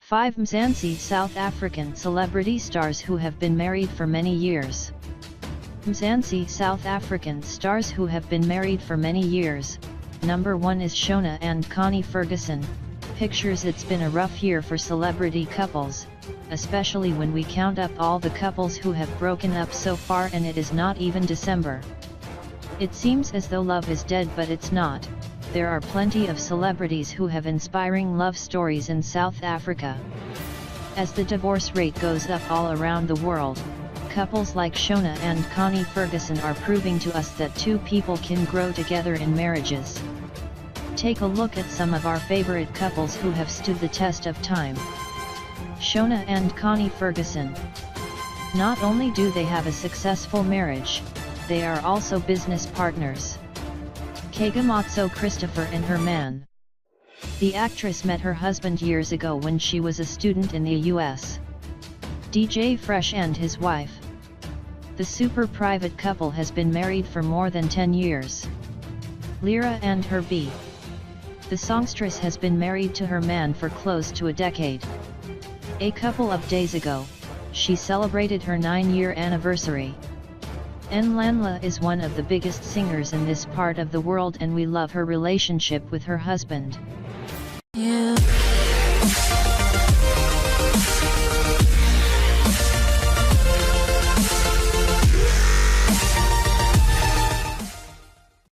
5 Mzansi South African celebrity stars who have been married for many years. Mzansi South African stars who have been married for many years. Number 1 is Shona and Connie Ferguson. Pictures. It's been a rough year for celebrity couples, especially when we count up all the couples who have broken up so far, and it is not even December. It seems as though love is dead, but it's not. There are plenty of celebrities who have inspiring love stories in South Africa. As the divorce rate goes up all around the world, couples like Shona and Connie Ferguson are proving to us that two people can grow together in marriages. Take a look at some of our favorite couples who have stood the test of time. Shona and Connie Ferguson. Not only do they have a successful marriage, they are also business partners. Kagimatso Christopher and her man. The actress met her husband years ago when she was a student in the US. DJ Fresh and his wife. The super private couple has been married for more than 10 years. Lyra and her B. The songstress has been married to her man for close to a decade. A couple of days ago, she celebrated her 9-year anniversary. Nlanhla is one of the biggest singers in this part of the world, and we love her relationship with her husband.